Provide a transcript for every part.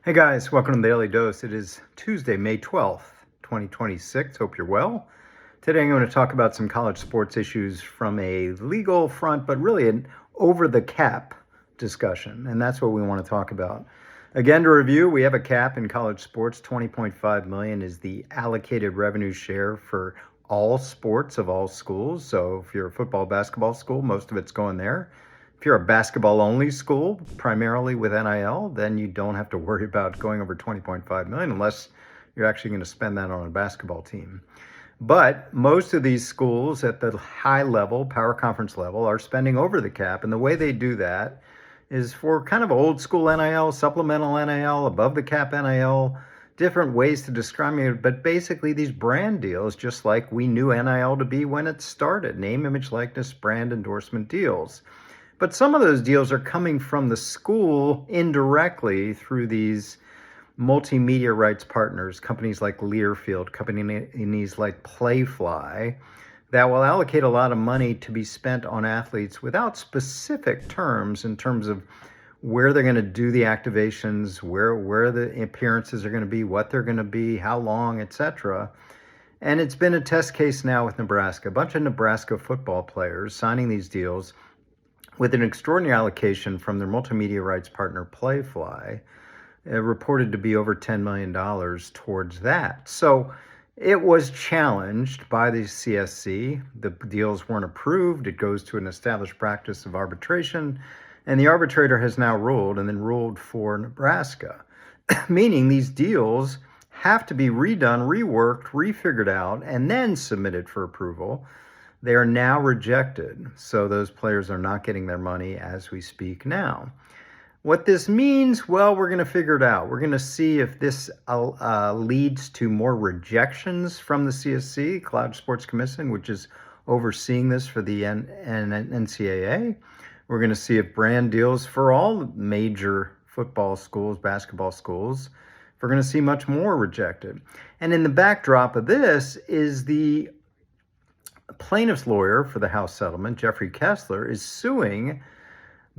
Hey guys, welcome to the Daily Dose. It is Tuesday, May 12th, 2026. Hope you're well. Today I'm going to talk about some college sports issues from a legal front, but really an over-the-cap discussion, and that's what we want to talk about. Again, to review, we have a cap in college sports. $20.5 million is the allocated revenue share for all sports of all schools. So if you're a football, basketball school, most of it's going there. If you're a basketball-only school, primarily with NIL, then you don't have to worry about going over $20.5 million unless you're actually going to spend that on a basketball team. But most of these schools at the high level, power conference level, are spending over the cap. And the way they do that is for kind of old school NIL, supplemental NIL, above the cap NIL, different ways to describe it. But basically these brand deals, just like we knew NIL to be when it started, name, image, likeness, brand endorsement deals. But some of those deals are coming from the school indirectly through these multimedia rights partners, companies like Learfield, companies like Playfly, that will allocate a lot of money to be spent on athletes without specific terms in terms of where they're going to do the activations, where the appearances are going to be, what they're going to be, how long, etc. And it's been a test case now with Nebraska. A bunch of Nebraska football players signing these deals with an extraordinary allocation from their multimedia rights partner Playfly, reported to be over $10 million towards that. So it was challenged by the CSC. The deals weren't approved. It goes to an established practice of arbitration, and the arbitrator has now ruled, and then ruled for Nebraska, meaning these deals have to be redone, reworked, refigured out, and then submitted for approval. They are now rejected, so those players are not getting their money as we speak now. What this means, well, we're going to figure it out. We're going to see if this leads to more rejections from the CSC, College Sports Commission, which is overseeing this for the NCAA. We're going to see if brand deals for all major football schools, basketball schools, we're going to see much more rejected. And in the backdrop of this is the plaintiff's lawyer for the House settlement, Jeffrey Kessler, is suing,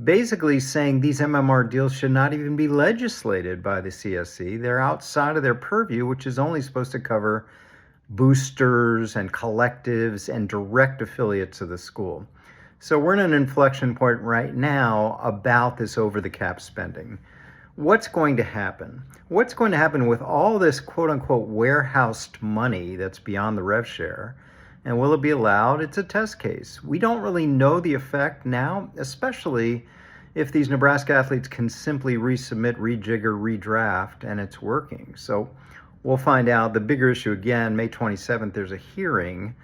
basically saying these MMR deals should not even be legislated by the CSC. They're outside of their purview, which is only supposed to cover boosters and collectives and direct affiliates of the school. So we're in an inflection point right now about this over-the-cap spending. What's going to happen? What's going to happen with all this quote-unquote warehoused money that's beyond the rev share? And will it be allowed? It's a test case. We don't really know the effect now, especially if these Nebraska athletes can simply resubmit, rejigger, redraft, and it's working. So we'll find out. The bigger issue, again, May 27th, there's a hearing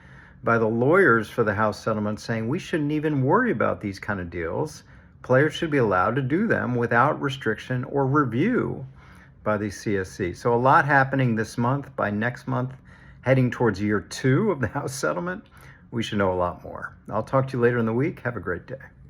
by the lawyers for the House settlement saying we shouldn't even worry about these kind of deals. Players should be allowed to do them without restriction or review by the CSC. So a lot happening this month. By next month, heading towards year 2 of the House settlement, we should know a lot more. I'll talk to you later in the week. Have a great day.